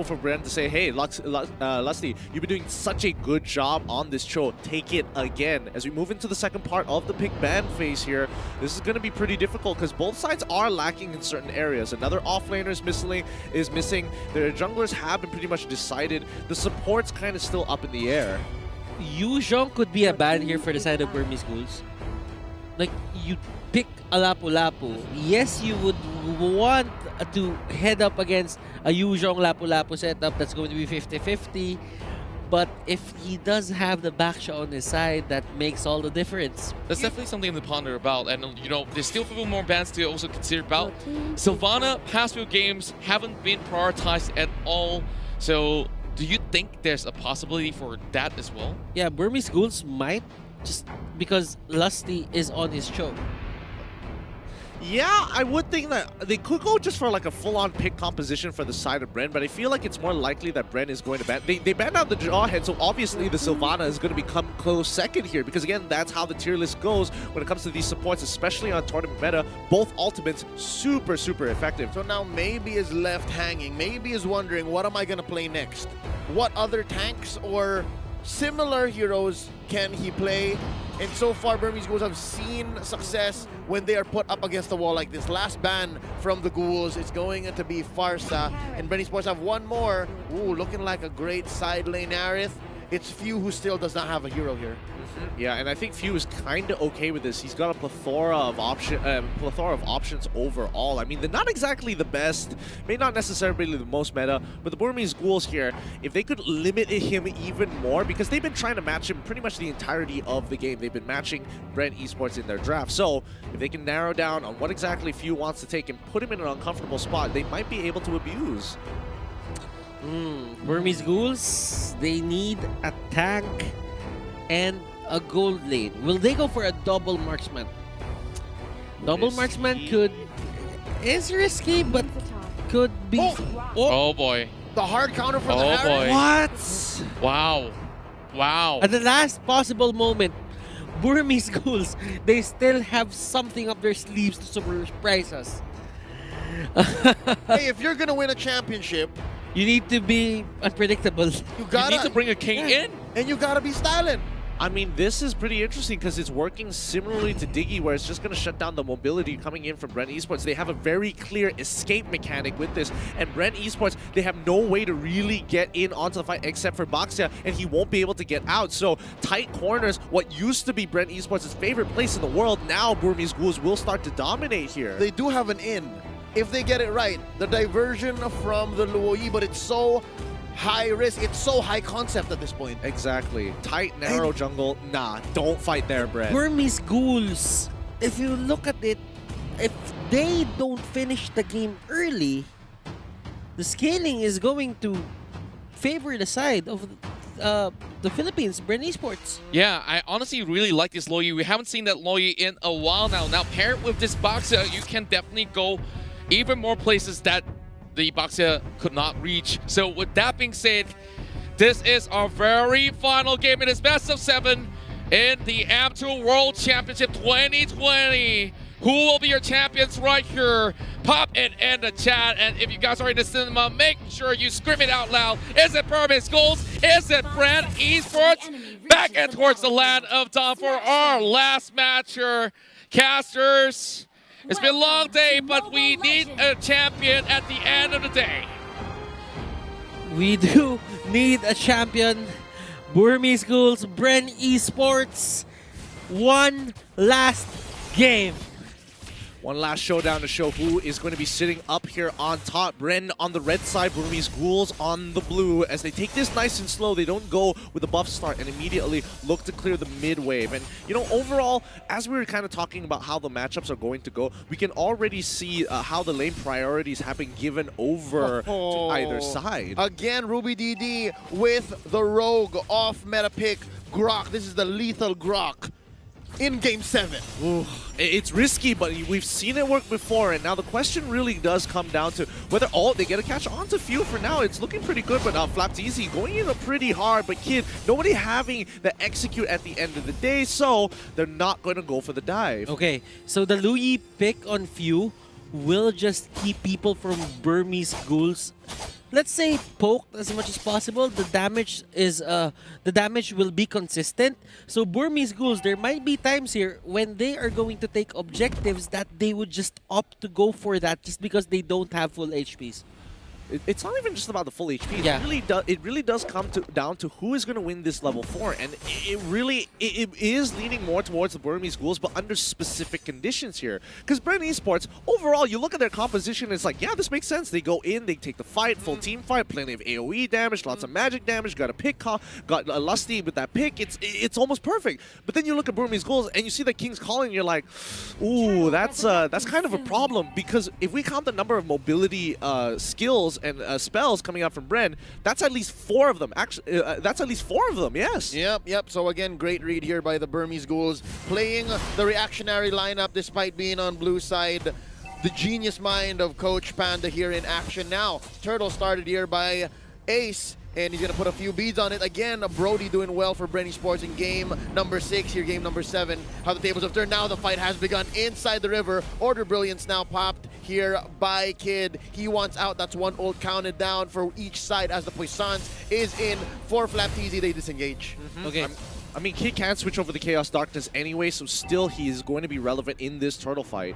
for Bren to say, hey, Lusty, you've been doing such a good job on this show. Take it again. As we move into the second part of the pick ban phase here, this is going to be pretty difficult because both sides are lacking in certain areas. Another offlaner is missing. Their junglers have been pretty much decided. The support's kind of still up in the air. Yuzhong could be a ban here for the side of Burmese Ghouls. Like, you pick a Lapu-Lapu. Yes, you would want to head up against a Yuzhong Lapu-Lapu setup that's going to be 50-50. But if he does have the backshot on his side, that makes all the difference. That's definitely something to ponder about. And, you know, there's still a few more bans to also consider about. Sylvana, past few games haven't been prioritized at all. So, do you think there's a possibility for that as well? Yeah, Burmese Ghouls might, just because Lusty is on his choke. Yeah, I would think that they could go just for like a full-on pick composition for the side of Bren, but I feel like it's more likely that Bren is going to ban. They banned out the Jawhead, so obviously the Sylvana is going to become close second here, because again, that's how the tier list goes when it comes to these supports, especially on tournament meta. Both ultimates super, super effective. So now maybe is left hanging. Maybe is wondering, what am I going to play next? What other tanks or similar heroes can he play? And so far, Burmese Ghouls have seen success when they are put up against the wall like this. Last ban from the Ghouls is going to be Farsa. And Bren Esports have one more. Ooh, looking like a great side lane Aerith. It's Few who still does not have a hero here. Yeah, and I think Few is kind of okay with this. He's got a plethora of options overall. I mean, they're not exactly the best, may not necessarily be the most meta, but the Burmese Ghouls here, if they could limit him even more, because they've been trying to match him pretty much the entirety of the game. They've been matching Bren Esports in their draft. So if they can narrow down on what exactly Few wants to take and put him in an uncomfortable spot, they might be able to abuse. Burmese Ghouls, they need a tank and a gold lane. Will they go for a double marksman? Double marksman is risky, but could be. Oh boy. The hard counter for the Oh Aerith. boy. What? Wow. Wow. At the last possible moment, Burmese Ghouls, they still have something up their sleeves to surprise us. Hey, if you're going to win a championship, You need to be unpredictable. you You need to bring a king in. and you gotta be styling. I mean, this is pretty interesting because it's working similarly to Diggy, where it's just going to shut down the mobility coming in from Bren Esports. They have a very clear escape mechanic with this, and Bren Esports, they have no way to really get in onto the fight except for Baxia, and he won't be able to get out. So tight corners, what used to be Bren Esports' favorite place in the world, now Burmese Ghouls will start to dominate here. They do have an in. If they get it right, the diversion from the Luoyi, but it's so high risk, it's so high concept at this point. Exactly. Tight, narrow jungle. Nah, don't fight there, Bren. Burmese Ghouls, if you look at it, if they don't finish the game early, the scaling is going to favor the side of the Philippines, Bren Esports. Yeah, I honestly really like this Loyi. We haven't seen that Loyi in a while now. Now, paired with this Baxia, you can definitely go even more places that the Baxia could not reach. So with that being said, this is our very final game. It is best of 7 in the AM2 World Championship 2020. Who will be your champions right here? Pop it in the chat. And if you guys are in the cinema, make sure you scream it out loud. Is it Burmese Ghouls? Is it Bren Esports? Back and towards the land of Dawn for our last match here. Casters, it's been a long day, but we need a champion at the end of the day. We do need a champion. Burmese Ghouls, Bren Esports. One last game. One last showdown to show who is going to be sitting up here on top. Bren on the red side, Burmese Ghouls on the blue. As they take this nice and slow, they don't go with a buff start and immediately look to clear the mid wave. And, you know, overall, as we were kind of talking about how the matchups are going to go, we can already see how the lane priorities have been given over to either side. Again, Ruby DD with the rogue off meta pick, Grok. This is the lethal Grok in Game 7. Ooh, it's risky, but we've seen it work before, and now the question really does come down to whether they get a catch onto Few. For now, it's looking pretty good, but Flapteezy going in pretty hard, but Kid, nobody having the execute at the end of the day, so they're not going to go for the dive. Okay, so the Luyi pick on Few will just keep people from Burmese Ghouls let's say, poked as much as possible, the damage will be consistent. So Burmese Ghouls, there might be times here when they are going to take objectives that they would just opt to go for that just because they don't have full HPs. It's not even just about the full HP. Yeah. It really does come down to who is going to win this level 4, and it is leaning more towards the Burmese Ghouls, but under specific conditions here. Because Bren Esports, overall, you look at their composition, it's like, yeah, this makes sense. They go in, they take the fight, full team fight, plenty of AOE damage, lots of magic damage, got a pick, got a Lusty with that pick. It's almost perfect. But then you look at Burmese Ghouls, and you see the King's Calling, and you're like, ooh, that's kind of a problem, because if we count the number of mobility skills and spells coming out from Bren, that's at least 4 of them. Actually, that's at least 4 of them, yes. Yep. So again, great read here by the Burmese Ghouls, playing the reactionary lineup despite being on blue side. The genius mind of Coach Panda here in action now. Turtle started here by Ace, and he's going to put a few beads on it. Again, Brody doing well for Bren Esports in game number 6, here game number 7. How the tables have turned now. The fight has begun inside the river. Order Brilliance now popped here by Kid. He wants out. That's 1 ult counted down for each side as the Puissance is in. For Flapteasy, they disengage. Okay. I mean, Kid can't switch over the Chaos Darkness anyway, so still he is going to be relevant in this turtle fight.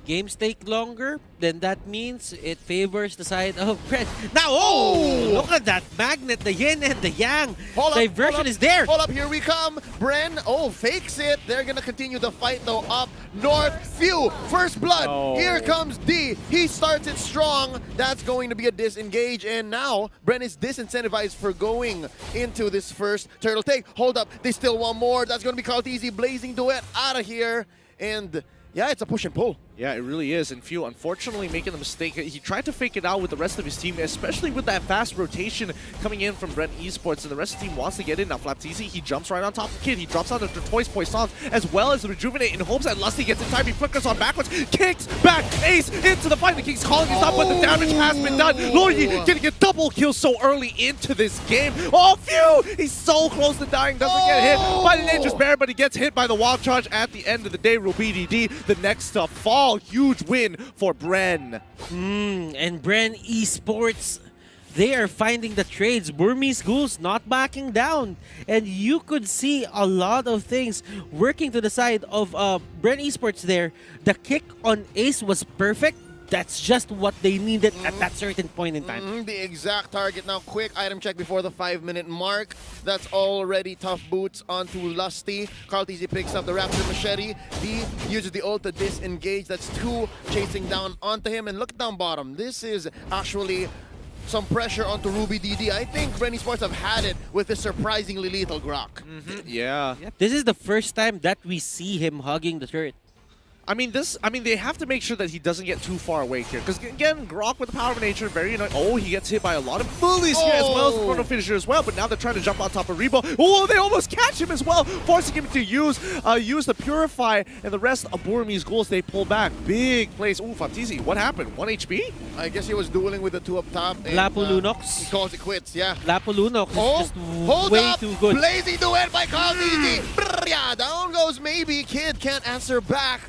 Games take longer, then that means it favors the side of Bren. Now, oh! Look at that magnet, the yin and the yang. Diversion is there. Hold up, here we come. Bren, fakes it. They're going to continue the fight, though, up north. Phew, first blood. Oh. Here comes D. He starts it strong. That's going to be a disengage, and now Bren is disincentivized for going into this first turtle take. Hold up, they still want more. That's going to be called easy. Blazing Duet out of here, and yeah, it's a push and pull. Yeah, it really is. And Few, unfortunately, making the mistake. He tried to fake it out with the rest of his team, especially with that fast rotation coming in from Bren Esports, and the rest of the team wants to get in. Now, Flapteasy, he jumps right on top of Kid. He drops out the Toys Poissons, as well as the Rejuvenate in hopes that Lusty gets in time. He flickers on backwards, kicks back, Ace into the fight. The King's Calling is up, but the damage has been done. Loyi getting a double kill so early into this game. Oh, Few! He's so close to dying, doesn't get hit by the Nature's Bear, but he gets hit by the Wild Charge at the end of the day. Ruby DD, the next to fall. Huge win for Bren. And Bren Esports, they are finding the trades. Burmese Ghouls not backing down. And you could see a lot of things working to the side of Bren Esports there. The kick on Ace was perfect. That's just what they needed at that certain point in time. The exact target. Now, quick item check before the 5-minute mark. That's already tough boots onto Lusty. Carlteasy picks up the Raptor Machete. D uses the ult to disengage. That's 2 chasing down onto him. And look down bottom. This is actually some pressure onto Ruby DD. I think Bren Esports have had it with this surprisingly lethal Grok. Yeah. This is the first time that we see him hugging the turret. I mean, they have to make sure that he doesn't get too far away here. Because, again, Grok with the power of nature, very annoying. Oh, he gets hit by a lot of bullies here as well as the Chrono Finisher as well. But now they're trying to jump on top of Rebo. Oh, they almost catch him as well, forcing him to use the Purify. And the rest of Burmese Ghouls, they pull back. Big plays. Ooh, Flapteasy, what happened? 1 HP? I guess he was dueling with the 2 up top. And, Lapu Lunox. he calls it quits, yeah. Lapu Lunox is hold just way up. too good. Blazing Duet by Carlteasy. Yeah, down goes maybe. Kid can't answer back.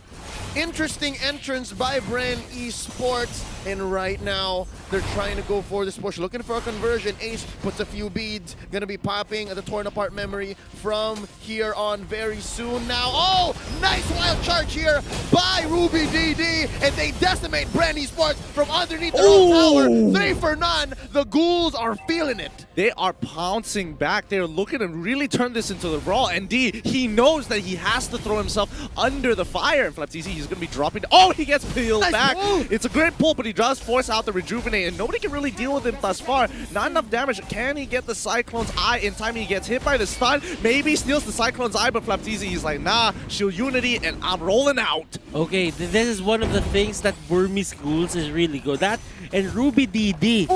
Interesting entrance by Bren Esports, and right now they're trying to go for this push, looking for a conversion. Ace puts a few beads, gonna be popping the torn apart memory from here on very soon now. Oh, nice wild charge here by Ruby DD, and they decimate Bren Esports from underneath their own tower. 3 for none. The Ghouls are feeling it. They are pouncing back. They're looking to really turn this into the brawl. And D, he knows that he has to throw himself under the fire. And Flapteasy, he's going to be dropping. Oh, he gets peeled back. Move. It's a great pull, but he does force out the Rejuvenate. And nobody can really deal with him thus far. Not enough damage. Can he get the Cyclone's Eye in time? He gets hit by the stun. Maybe steals the Cyclone's Eye, but Flapteasy, he's like, nah, Shield Unity, and I'm rolling out. Okay, this is one of the things that Burmese Ghouls is really good at. And Ruby DD,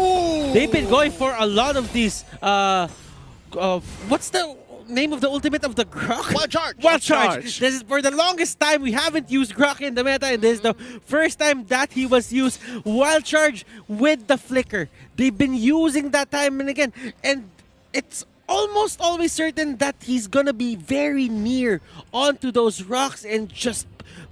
they've been going for a lot of these, what's the name of the ultimate of the Grok? Wild Charge. Wild Charge. This is for the longest time we haven't used Grok in the meta, and this is the first time that he was used. Wild Charge with the flicker. They've been using that time and again, and it's almost always certain that he's gonna be very near onto those rocks and just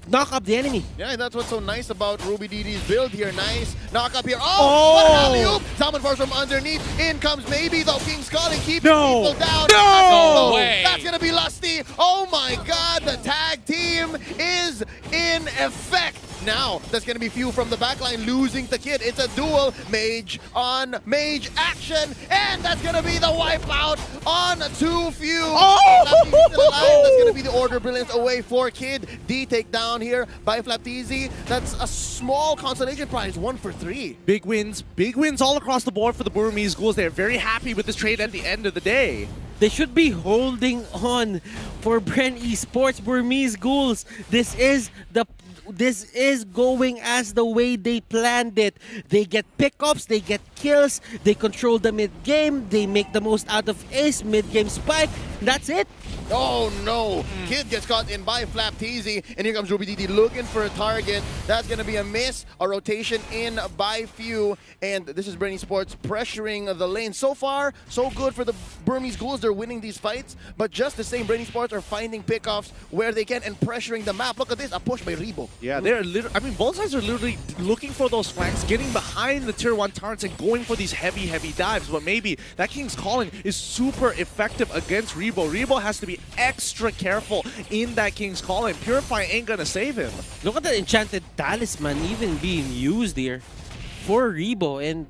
knock up the enemy. Yeah, that's what's so nice about Ruby DD's build here. Nice knock up here. Oh, Oh! what an alley-oop! Salmon Force from underneath. In comes maybe though King's Calling, keeping No! people down. No! No way. That's gonna be Lusty. Oh my God, the tag team is in effect. Now, that's going to be Few from the backline losing the kid. It's a duel. Mage on Mage action. And that's going to be the wipeout on 2 Few. Oh! Flapteezy still alive. That's going to be the Order Brilliance away for Kid. D takedown here by Flapteezy. That's a small consolation prize. 1 for 3. Big wins all across the board for the Burmese Ghouls. They're very happy with this trade at the end of the day. They should be holding on for Bren Esports, Burmese Ghouls. This is going as the way they planned it. They get pickups, they get kills, they control the mid-game, they make the most out of ace, mid-game spike. That's it. Oh no! Kid gets caught in by Flapteezy, and here comes Ruby DD looking for a target. That's gonna be a miss. A rotation in by Few, and this is Bren Esports pressuring the lane. So far, so good for the Burmese Ghouls. They're winning these fights, but just the same, Bren Esports are finding pickoffs where they can and pressuring the map. Look at this, a push by Rebo. Yeah, they're literally, I mean, both sides are literally looking for those flanks, getting behind the tier 1 turrets and going for these heavy dives. But maybe that King's Calling is super effective against Rebo. Rebo has to be extra careful in that King's Calling. Purify ain't gonna save him. Look at the enchanted talisman even being used here for Rebo, and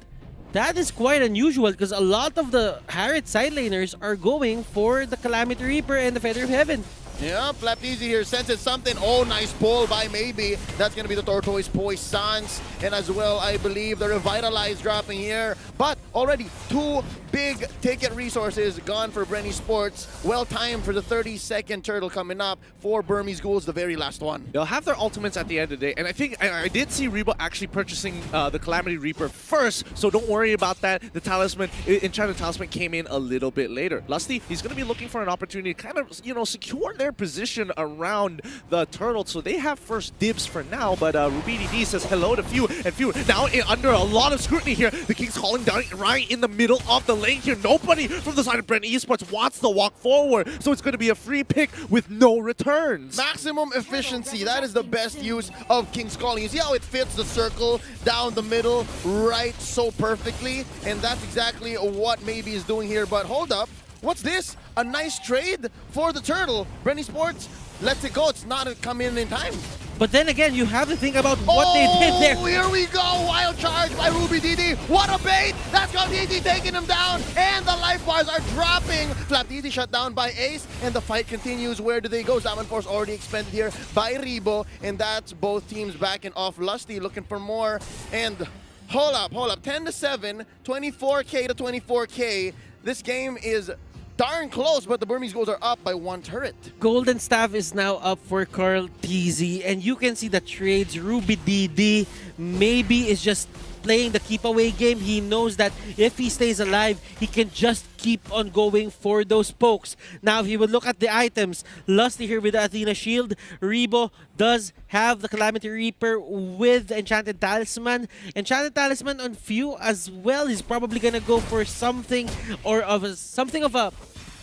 that is quite unusual because a lot of the Harriet side laners are going for the Calamity Reaper and the Feather of Heaven. Yeah, Flapteezy here senses something. Oh, nice pull by maybe. That's going to be the Tortoise Poissons. And as well, I believe the Revitalize dropping here. But already 2 big ticket resources gone for Bren Esports. Well timed for the 30-second turtle coming up for Burmese Ghouls, the very last one. They'll have their ultimates at the end of the day, and I think I did see Rebo actually purchasing the Calamity Reaper first, so don't worry about that. The Talisman, Enchanted Talisman came in a little bit later. Lusty, he's going to be looking for an opportunity to kind of, you know, secure their position around the turtle, so they have first dibs for now, but Ruby DD says hello to Few, and Few now under a lot of scrutiny here. The King's Calling down right in the middle of the lane here. Nobody from the side of Bren Esports wants to walk forward, so it's going to be a free pick with no returns. Maximum efficiency, that is the best use of King's Calling. You see how it fits the circle down the middle right so perfectly, and that's exactly what Maybe is doing here. But hold up, what's this? A nice trade for the turtle. Bren Esports lets it go. It's not coming in time. But then again, you have to think about what they did there. Oh, here we go. Wild charge by Ruby DD. What a bait. That's got DD taking him down. And the life bars are dropping. Flapteezy shut down by Ace. And the fight continues. Where do they go? Salmon Force already expended here by Rebo. And that's both teams backing off. Lusty looking for more. And hold up. 10-7, 24K to 24K. This game is darn close, but the Burmese Ghouls are up by 1 turret. Golden Staff is now up for Carl TZ, and you can see the trades. Ruby DD maybe is just playing the keep away game. He knows that if he stays alive, he can just keep on going for those pokes. Now, if you would look at the items, Lusty here with the Athena Shield. Rebo does have the Calamity Reaper with the Enchanted Talisman. Enchanted Talisman on Few as well. He's probably gonna go for something or something of a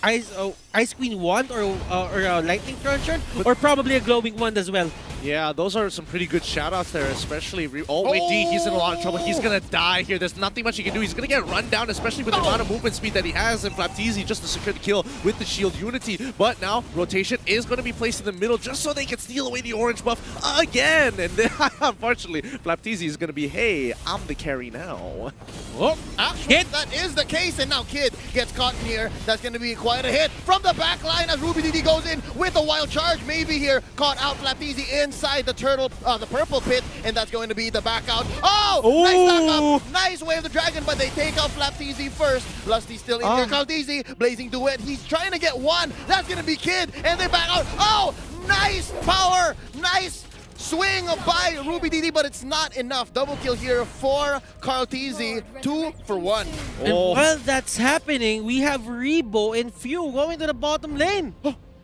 Ice Queen wand or a Lightning Cruncher, or probably a Glowing Wand as well. Yeah, those are some pretty good shoutouts there, especially... Oh, wait, D, he's in a lot of trouble. He's going to die here. There's nothing much he can do. He's going to get run down, especially with the amount of movement speed that he has in Flapteezy just to secure the kill with the Shield Unity. But now, rotation is going to be placed in the middle just so they can steal away the orange buff again. And then, unfortunately, Flapteezy is going to be, hey, I'm the carry now. Oh, actually, that is the case. And now Kid gets caught in here. That's going to be quite a hit from the back line as Ruby DD goes in with a wild charge. Maybe here, caught out Flapteezy inside the turtle, the purple pit, and that's going to be the back out. Oh, nice knock-up. Nice wave of the dragon, but they take out Flapteezy first. Lusty still in here. Kaldizi, blazing duet. He's trying to get one. That's going to be Kid, and they back out. Oh, nice power. Nice swing by Ruby DD, but it's not enough. Double kill here for Carl TZ. 2 for 1. And while that's happening, we have Rebo and Few going to the bottom lane.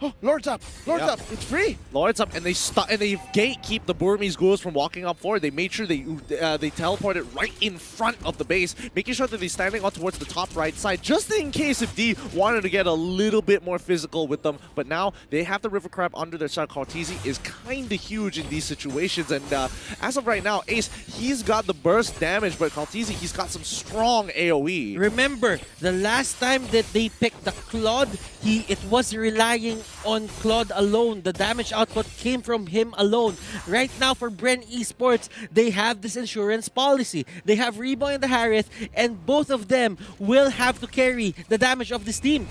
Oh, Lord's up. Lord's Yeah. up. It's free. Lord's up, and they gatekeep the Burmese Ghouls from walking up forward. They made sure they teleported right in front of the base, making sure that they're standing on towards the top right side, just in case if D wanted to get a little bit more physical with them. But now they have the River Crab under their side. Kartizi is kind of huge in these situations, and as of right now, Ace, he's got the burst damage, but Kartizi, he's got some strong AoE. Remember, the last time that they picked the Claude, it was relying on Claude alone. The damage output came from him alone. Right now for Bren Esports, they have this insurance policy. They have Rebo and the Harith, and both of them will have to carry the damage of this team.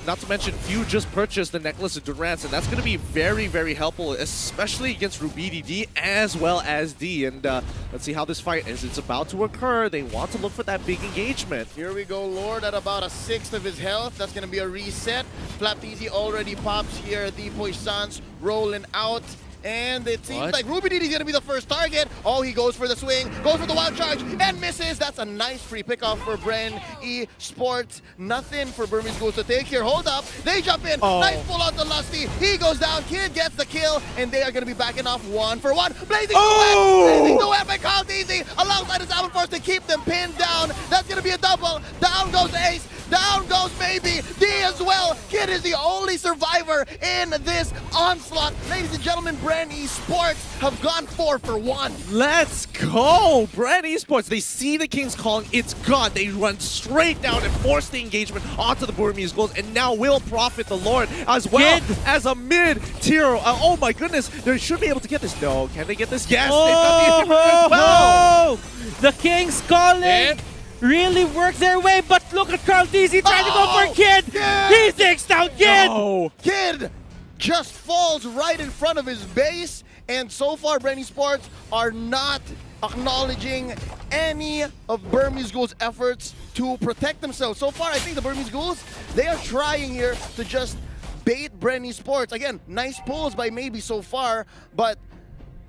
Not to mention, Few just purchased the Necklace of Durance, and that's going to be very, very helpful, especially against Rubidi D as well as D. And let's see how this fight is. It's about to occur. They want to look for that big engagement. Here we go, Lord at about a sixth of his health. That's going to be a reset. Flapteezy already pops here. The Poissons rolling out. And it seems like Ruby Didi is going to be the first target. Oh, he goes for the swing, goes for the wild charge, and misses. That's a nice free pickoff for Bren Esports. Nothing for Burmese Ghouls to take here. Hold up. They jump in. Oh. Nice pull out the Lusty. He goes down. Kid gets the kill, and they are going to be backing off 1-for-1. Blazing Oh! Duet. Blazing Duet by Kyle Easy alongside his Alpha Force to keep them pinned down. That's going to be a double. Down goes Ace. Down goes maybe D as well. Kid is the only survivor in this onslaught. Ladies and gentlemen, Bren Esports have gone 4-for-1. Let's go! Bren Esports, they see the King's calling, it's gone. They run straight down and force the engagement onto the Burmese Ghouls, and now will profit the Lord as well as a mid-tier. Oh my goodness, they should be able to get this. No, can they get this? Yes, they've got the inhibitor as well. The King's calling really worked their way, but look at Carl Deasy trying to go for Kid. He takes down Kid. No. Kid just falls right in front of his base, and so far Bren Esports are not acknowledging any of Burmese Ghouls' efforts to protect themselves. So far, I think the Burmese Ghouls, they are trying here to just bait Bren Esports. Again, nice pulls by maybe so far, but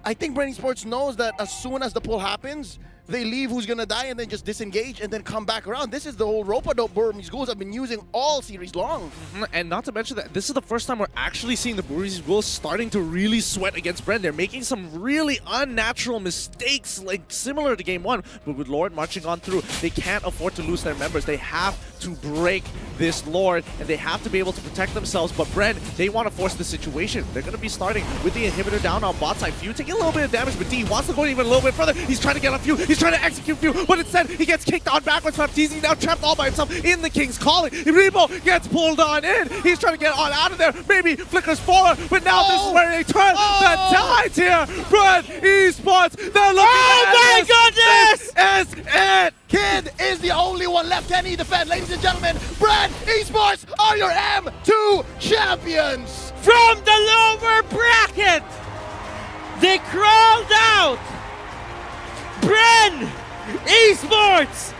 I think Bren Esports knows that as soon as the pull happens, they leave who's gonna die and then just disengage and then come back around. This is the whole rope-a-dope Burmese Ghouls have been using all series long. And not to mention that this is the first time we're actually seeing the Burmese Ghouls starting to really sweat against Bren. They're making some really unnatural mistakes, like similar to Game 1. But with Lord marching on through, they can't afford to lose their members. They have to break this Lord, and they have to be able to protect themselves. But Bren, they want to force the situation. They're going to be starting with the inhibitor down on bot side. Few taking a little bit of damage, but D wants to go even a little bit further. He's trying to get on Few. He's trying to execute Few, but instead he gets kicked on backwards. Baptiste now trapped all by himself in the King's calling. Rebo gets pulled on in. He's trying to get on out of there. Maybe flickers forward, but now this is where they turn the tides here. Bren Esports, they're looking Oh at my goodness! This is it. Kid is the only one left. Can he defend? Ladies and gentlemen, Bren Esports are your M2 champions! From the lower bracket, they crawled out. Bren Esports